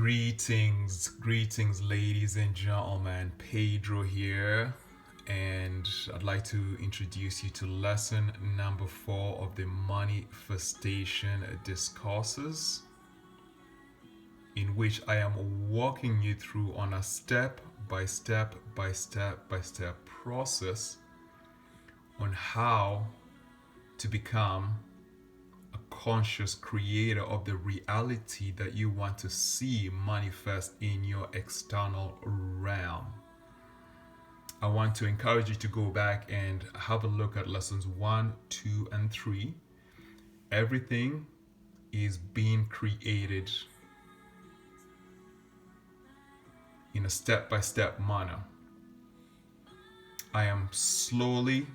Greetings, ladies and gentlemen. Pedro here, and I'd like to introduce you to lesson number 4 of the Manifestation Discourses, in which I am walking you through on a step by step process on how to become a conscious creator of the reality that you want to see manifest in your external realm. I want to encourage you to go back and have a look at lessons 1, 2, and 3. Everything is being created in a step-by-step manner. I am slowly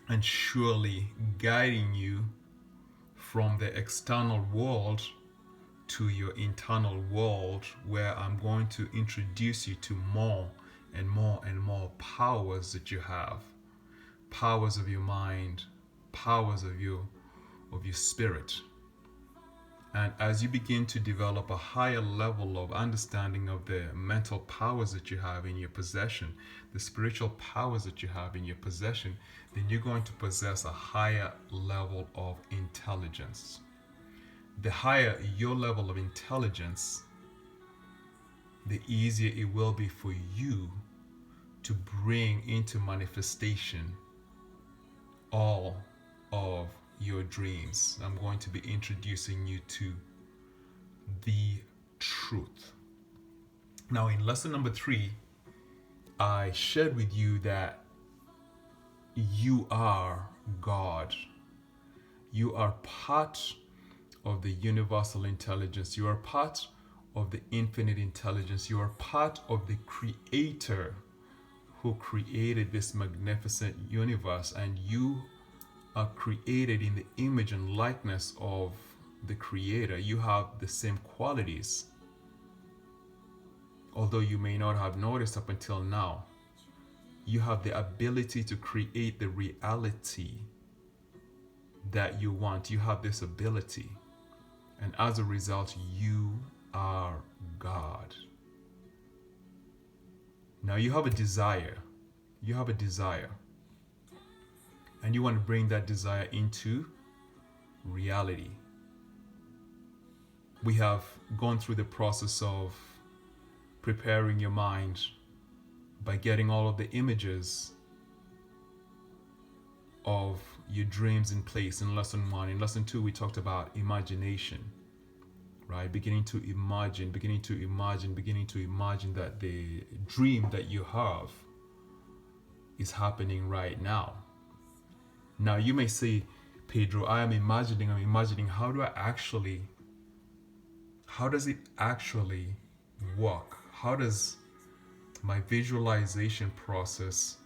and surely guiding you from the external world to your internal world, where I'm going to introduce you to more and more powers that you have, powers of your mind, powers of your spirit. And as you begin to develop a higher level of understanding of the mental powers that you have in your possession, the spiritual powers that you have in your possession, then you're going to possess a higher level of intelligence. The higher your level of intelligence, the easier it will be for you to bring into manifestation all of your dreams. I'm going to be introducing you to the truth. Now, in lesson number 3, I shared with you that you are God. You are part of the universal intelligence. You are part of the infinite intelligence. You are part of the Creator who created this magnificent universe, and you are created in the image and likeness of the Creator. You have the same qualities, although you may not have noticed up until now. You have the ability to create the reality that you want. You have this ability, and as a result, you are God. Now you have a desire. You have a desire. And you want to bring that desire into reality. We have gone through the process of preparing your mind by getting all of the images of your dreams in place in lesson 1. In lesson 2, we talked about imagination, right? Beginning to imagine that the dream that you have is happening right now. Now you may say, Pedro, I'm imagining, how does it actually work? How does my visualization process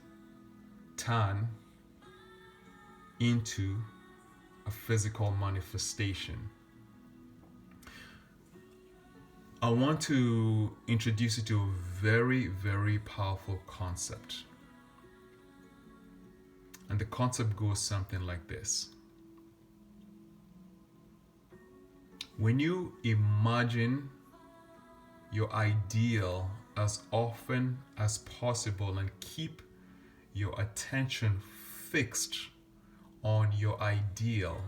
turn into a physical manifestation? I want to introduce you to a very, very powerful concept. And the concept goes something like this. When you imagine your ideal as often as possible and keep your attention fixed on your ideal,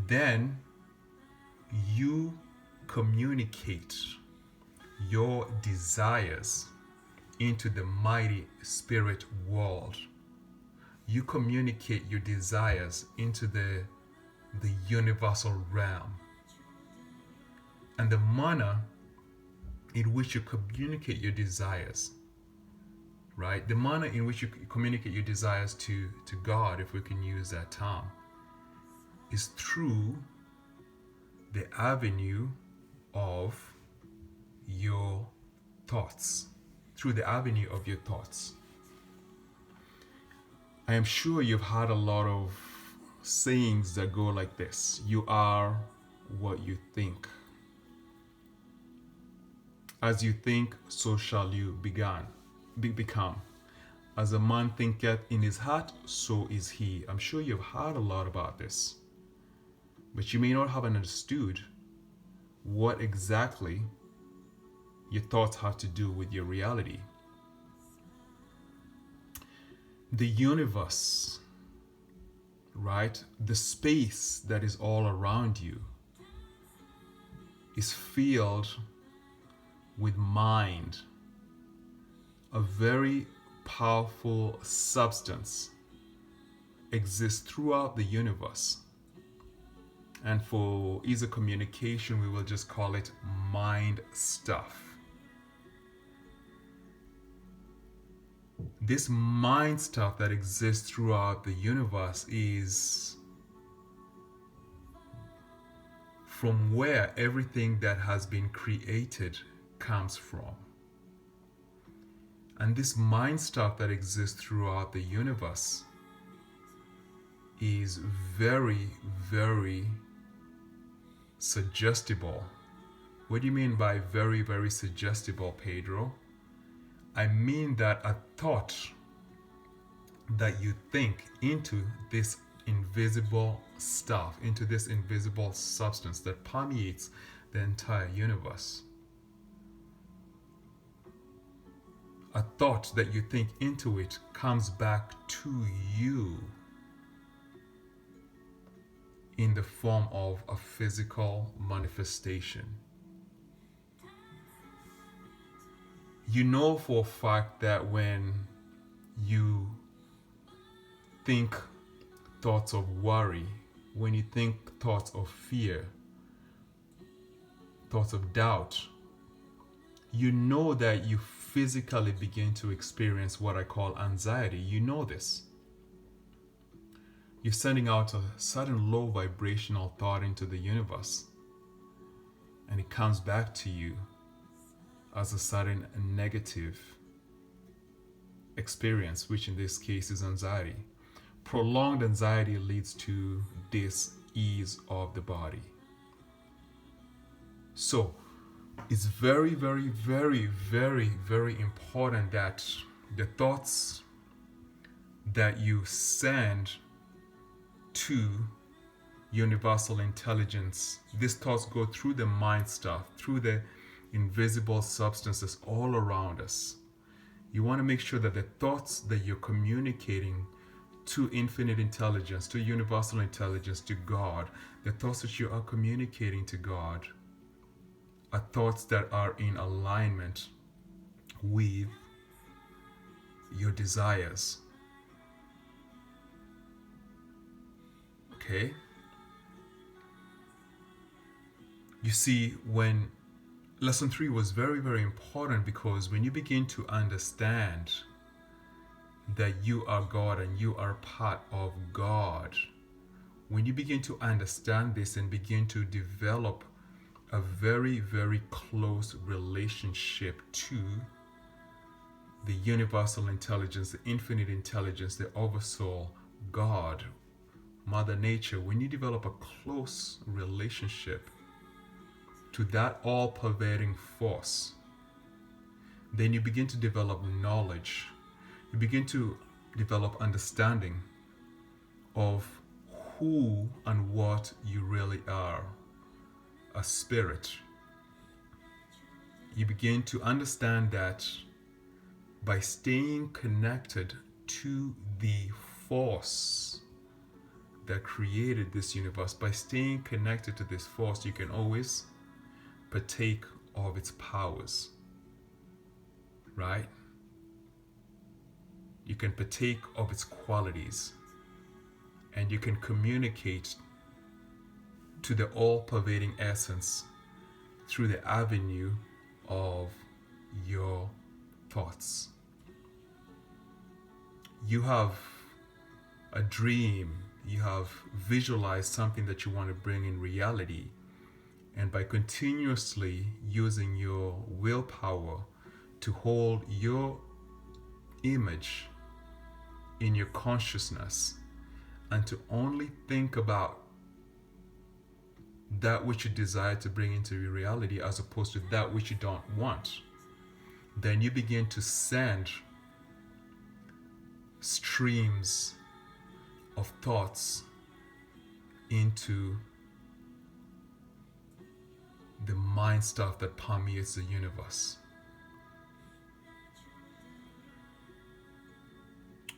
then you communicate your desires into the mighty spirit world. You communicate your desires into the universal realm. And the manner in which you communicate your desires, right? The manner in which you communicate your desires to God, if we can use that term, is through the avenue of your thoughts. Through the avenue of your thoughts. I am sure you've heard a lot of sayings that go like this: you are what you think. As you think, so shall you become. As a man thinketh in his heart, so is he. I'm sure you've heard a lot about this, but you may not have understood what exactly your thoughts have to do with your reality. The universe, right? The space that is all around you is filled with mind, a very powerful substance exists throughout the universe. And for ease of communication, we will just call it mind stuff. This mind stuff that exists throughout the universe is from where everything that has been created comes from. And this mind stuff that exists throughout the universe is very, very suggestible. What do you mean by very, very suggestible, Pedro? I mean that a thought that you think into this invisible stuff, into this invisible substance that permeates the entire universe. A thought that you think into it comes back to you in the form of a physical manifestation. You know for a fact that when you think thoughts of worry, when you think thoughts of fear, thoughts of doubt, you know that you physically begin to experience what I call anxiety. You know this. You're sending out a sudden low vibrational thought into the universe, and it comes back to you as a sudden negative experience, which in this case is anxiety. Prolonged anxiety leads to dis-ease of the body. So it's very, very, very, very, very important that the thoughts that you send to universal intelligence, these thoughts go through the mind stuff, through the invisible substances all around us. You want to make sure that the thoughts that you're communicating to infinite intelligence, to universal intelligence, to God, the thoughts that you are communicating to God are thoughts that are in alignment with your desires. Okay? You see, when lesson 3 was very, very important, because when you begin to understand that you are God and you are part of God, when you begin to understand this and begin to develop a very, very close relationship to the universal intelligence, the infinite intelligence, the oversoul, God, Mother Nature, when you develop a close relationship to that all-pervading force, then you begin to develop knowledge. You begin to develop understanding of who and what you really are, a spirit. You begin to understand that by staying connected to the force that created this universe, by staying connected to this force, you can always partake of its powers, right? You can partake of its qualities, and you can communicate to the all-pervading essence through the avenue of your thoughts. You have a dream, you have visualized something that you want to bring in reality, and by continuously using your willpower to hold your image in your consciousness and to only think about that which you desire to bring into your reality as opposed to that which you don't want, then you begin to send streams of thoughts into the mind stuff that permeates the universe.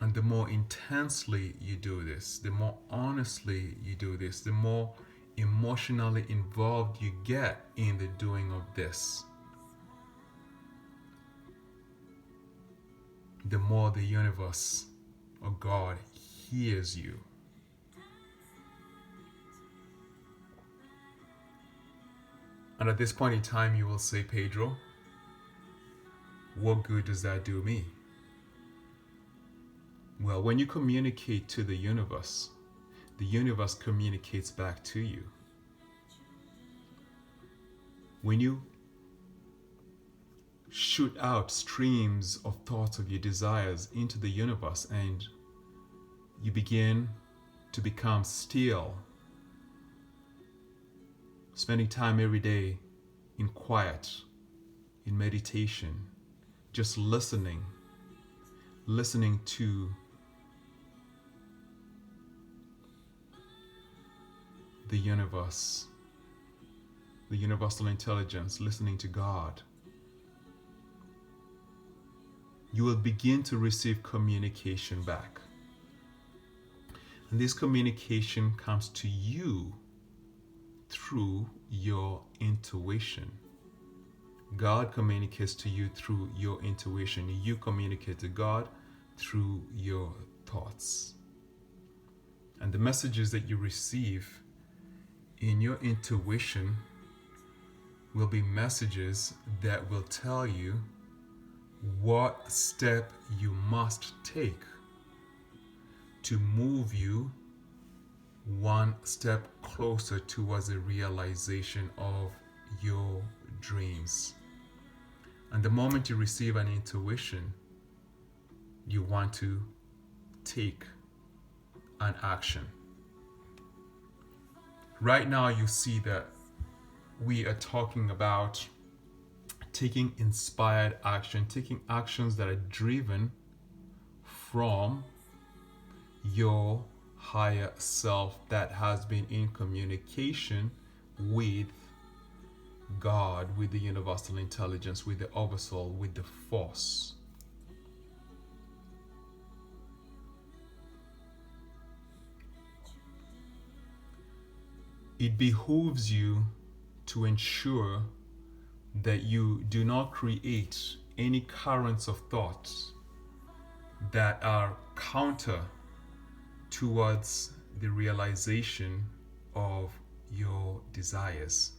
And the more intensely you do this, the more honestly you do this, the more emotionally involved you get in the doing of this, the more the universe or God hears you. And at this point in time, you will say, Pedro, what good does that do me? Well, when you communicate to the universe communicates back to you. When you shoot out streams of thoughts of your desires into the universe and you begin to become still, spending time every day in quiet, in meditation, just listening to the universe, the universal intelligence, listening to God, you will begin to receive communication back. And this communication comes to you through your intuition. God communicates to you through your intuition. You communicate to God through your thoughts. And the messages that you receive in your intuition will be messages that will tell you what step you must take to move you one step closer towards the realization of your dreams. And the moment you receive an intuition, you want to take an action. Right now, you see that we are talking about taking inspired action, taking actions that are driven from your higher self that has been in communication with God, with the universal intelligence, with the oversoul, with the force. It behooves you to ensure that you do not create any currents of thoughts that are counter towards the realization of your desires.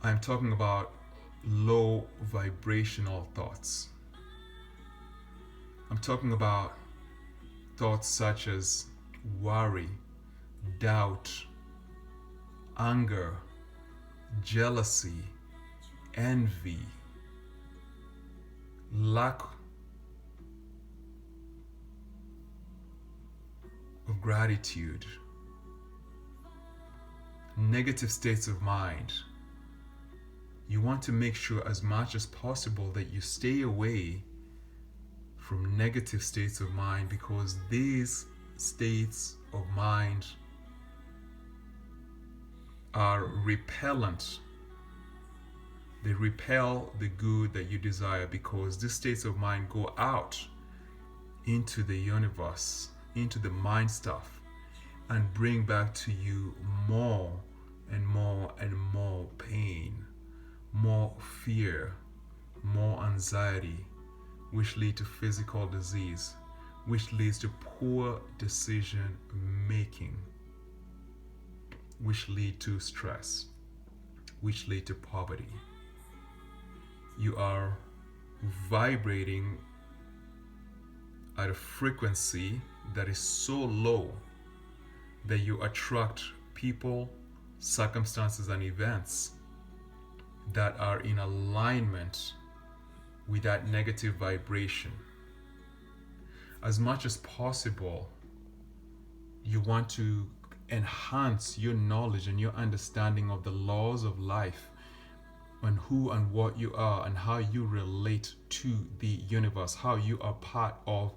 I'm talking about low vibrational thoughts. I'm talking about thoughts such as worry, doubt, anger, jealousy, envy, lack of gratitude, negative states of mind. You want to make sure as much as possible that you stay away from negative states of mind, because these states of mind are repellent. They repel the good that you desire, because these states of mind go out into the universe, into the mind stuff, and bring back to you more and more and more pain, more fear, more anxiety, which lead to physical disease, which leads to poor decision making, which lead to stress, which lead to poverty. You are vibrating at a frequency that is so low that you attract people, circumstances, and events that are in alignment with that negative vibration. As much as possible, you want to enhance your knowledge and your understanding of the laws of life, and who and what you are, and how you relate to the universe, how you are part of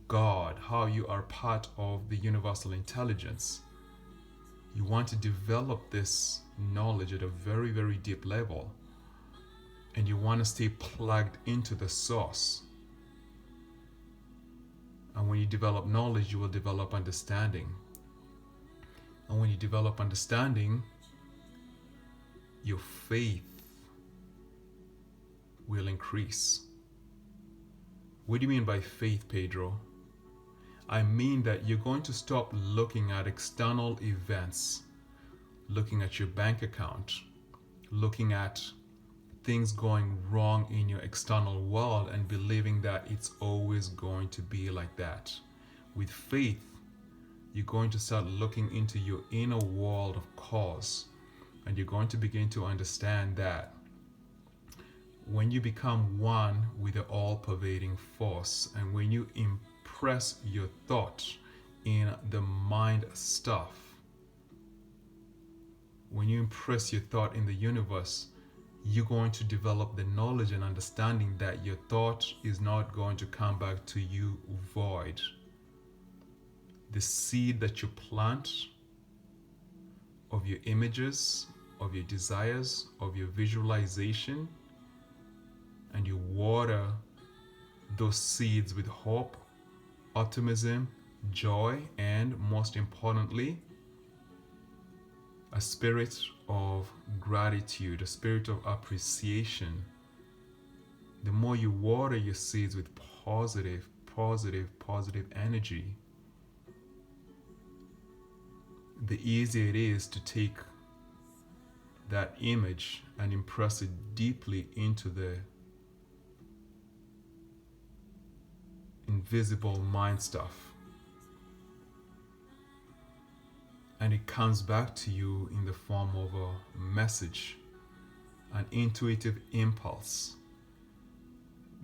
God, how you are part of the universal intelligence. You want to develop this knowledge at a very, very deep level. And you want to stay plugged into the source. And when you develop knowledge, you will develop understanding. And when you develop understanding, your faith will increase. What do you mean by faith, Pedro? I mean that you're going to stop looking at external events, looking at your bank account, looking at things going wrong in your external world and believing that it's always going to be like that. With faith, you're going to start looking into your inner world of cause, and you're going to begin to understand that when you become one with the all-pervading force, and when you impress your thought in the mind stuff, when you impress your thought in the universe, you're going to develop the knowledge and understanding that your thought is not going to come back to you void. The seed that you plant of your images, of your desires, of your visualization, and you water those seeds with hope, optimism, joy, and most importantly, a spirit of gratitude, a spirit of appreciation. The more you water your seeds with positive energy, the easier it is to take that image and impress it deeply into the invisible mind stuff. And it comes back to you in the form of a message, an intuitive impulse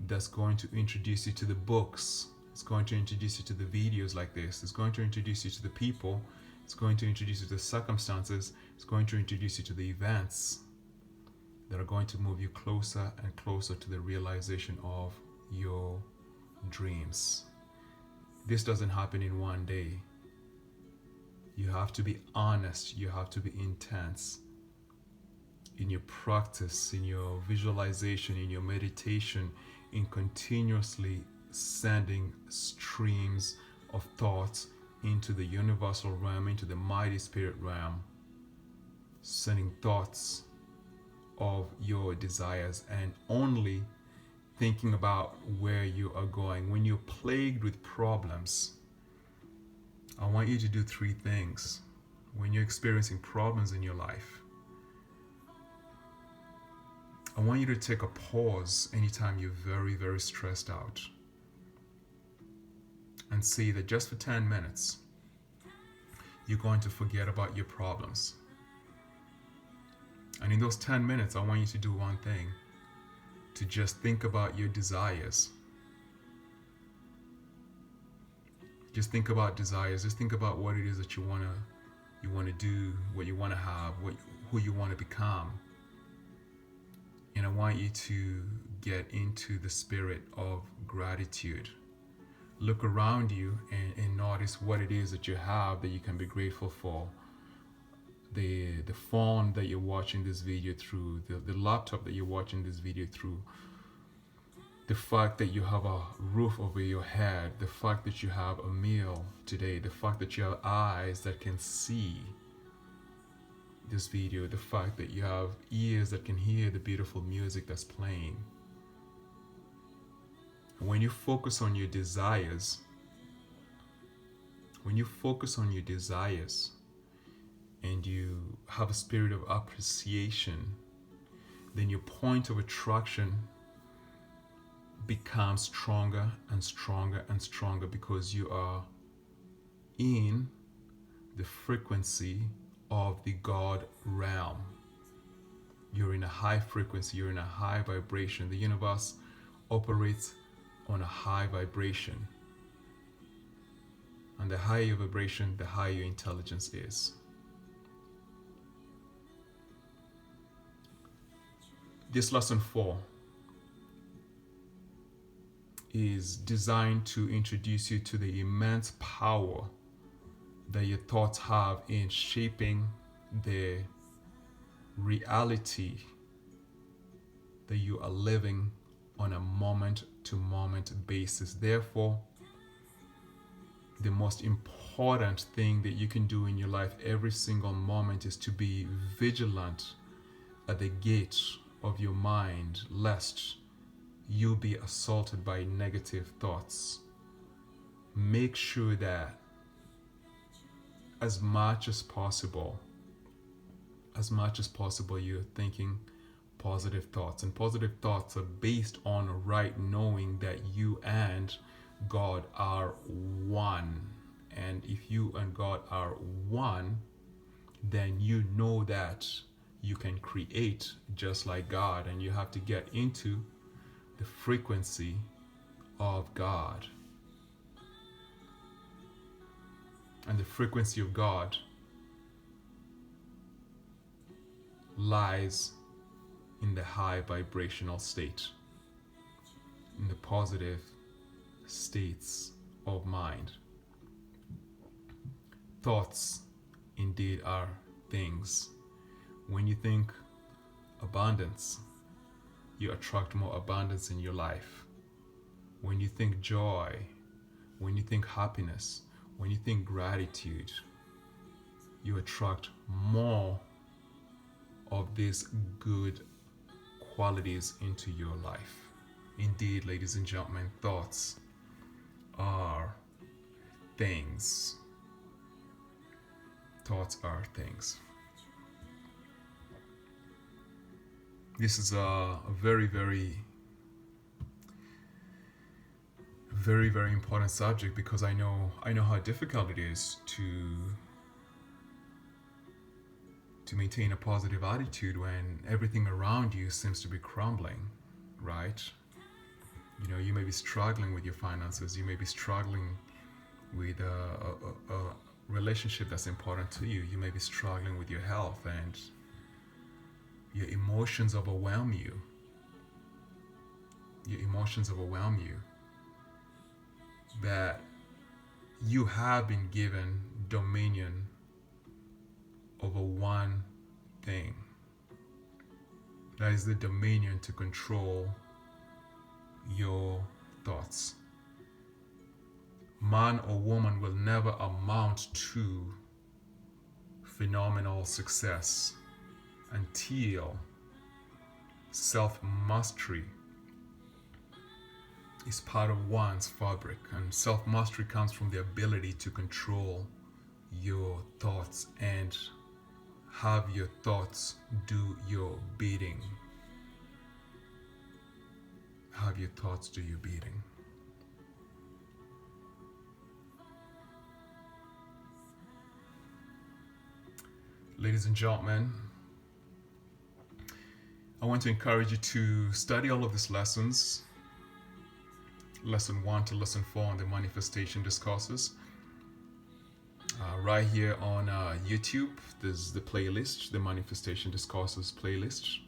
that's going to introduce you to the books. It's going to introduce you to the videos like this. It's going to introduce you to the people. It's going to introduce you to the circumstances. It's going to introduce you to the events that are going to move you closer and closer to the realization of your dreams. This doesn't happen in one day. You have to be honest. You have to be intense in your practice, in your visualization, in your meditation, in continuously sending streams of thoughts into the universal realm, into the mighty spirit realm, sending thoughts of your desires and only thinking about where you are going. When you're plagued with problems, I want you to do three things. When you're experiencing problems in your life, I want you to take a pause anytime you're very, very stressed out and see that just for 10 minutes, you're going to forget about your problems. And in those 10 minutes, I want you to do one thing, to just think about your desires. Just think about desires. Just think about what it is that you want to do, what you want to have, who you want to become. And I want you to get into the spirit of gratitude. Look around you and notice what it is that you have that you can be grateful for. The phone that you're watching this video through, the laptop that you're watching this video through, the fact that you have a roof over your head, the fact that you have a meal today, the fact that you have eyes that can see this video, the fact that you have ears that can hear the beautiful music that's playing. When you focus on your desires, and you have a spirit of appreciation, then your point of attraction becomes stronger and stronger and stronger, because you are in the frequency of the God realm. You're in a high frequency, you're in a high vibration. The universe operates on a high vibration. And the higher your vibration, the higher your intelligence is. This lesson 4 is designed to introduce you to the immense power that your thoughts have in shaping the reality that you are living on a moment to moment basis. Therefore, the most important thing that you can do in your life every single moment is to be vigilant at the gate of your mind, lest you be assaulted by negative thoughts. Make sure that as much as possible, you're thinking positive thoughts. And positive thoughts are based on right knowing that you and God are one. And if you and God are one, then you know that you can create just like God, and you have to get into the frequency of God. And the frequency of God lies in the high vibrational state, in the positive states of mind. Thoughts indeed are things. When you think abundance, you attract more abundance in your life. When you think joy, when you think happiness, when you think gratitude, you attract more of these good qualities into your life. Indeed, ladies and gentlemen, thoughts are things. Thoughts are things. This is a very, very important subject, because I know how difficult it is to maintain a positive attitude when everything around you seems to be crumbling, right? You know, you may be struggling with your finances, you may be struggling with a relationship that's important to you, you may be struggling with your health, and your emotions overwhelm you. That you have been given dominion over one thing. That is the dominion to control your thoughts. Man or woman will never amount to phenomenal success until self-mastery is part of one's fabric. And self-mastery comes from the ability to control your thoughts and have your thoughts do your bidding. Have your thoughts do your bidding. Ladies and gentlemen, I want to encourage you to study all of these lessons, lesson 1 to lesson 4 on the manifestation discourses. Right here on YouTube, there's the playlist, the manifestation discourses playlist.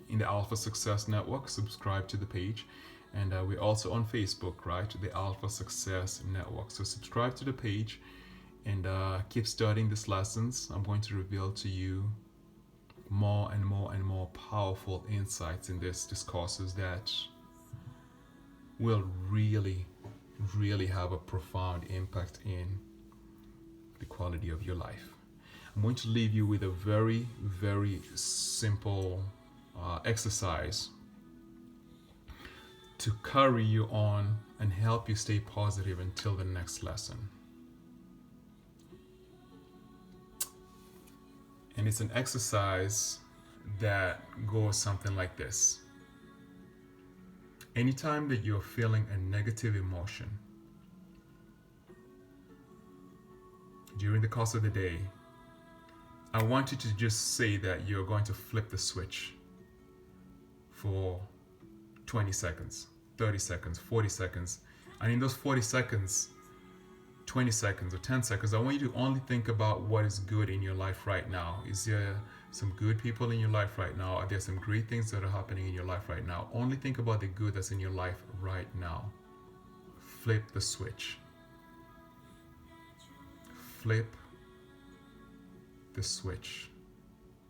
In the Alpha Success Network, subscribe to the page. And we're also on Facebook, right? The Alpha Success Network. So subscribe to the page and keep studying these lessons. I'm going to reveal to you more and more powerful insights in these discourses that will really have a profound impact in the quality of your life. I'm going to leave you with a very simple exercise to carry you on and help you stay positive until the next lesson. And it's an exercise that goes something like this. Anytime that you're feeling a negative emotion during the course of the day, I want you to just say that you're going to flip the switch for 20 seconds, 30 seconds, 40 seconds. And in those 40 seconds, 20 seconds or 10 seconds, I want you to only think about what is good in your life right now. Is there some good people in your life right now? Are there some great things that are happening in your life right now? Only think about the good that's in your life right now. Flip the switch. flip the switch.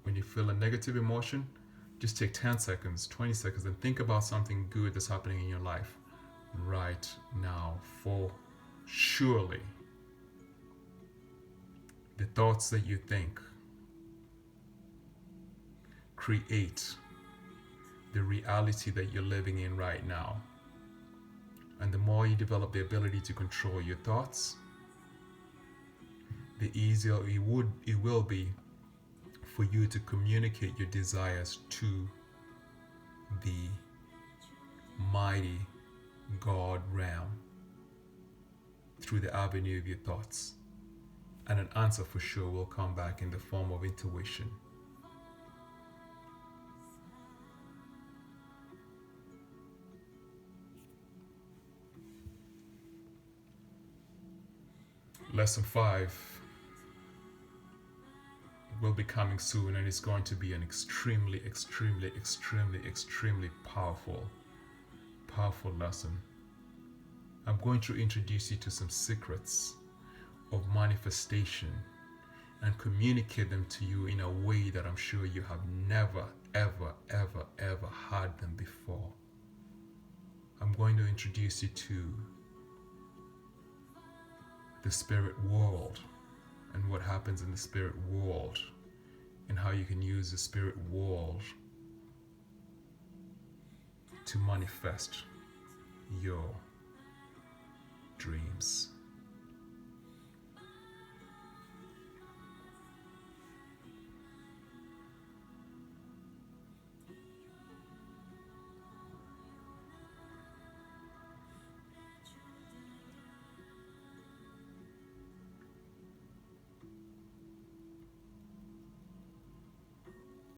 When you feel a negative emotion, just take 10 seconds, 20 seconds, and think about something good that's happening in your life right now. For surely the thoughts that you think create the reality that you're living in right now. And the more you develop the ability to control your thoughts, the easier it will be for you to communicate your desires to the mighty God realm through the avenue of your thoughts. And an answer for sure will come back in the form of intuition. Lesson 5 will be coming soon, and it's going to be an extremely powerful lesson. I'm going to introduce you to some secrets of manifestation and communicate them to you in a way that I'm sure you have never, ever heard them before. I'm going to introduce you to the spirit world and what happens in the spirit world, and how you can use the spirit world to manifest your dreams.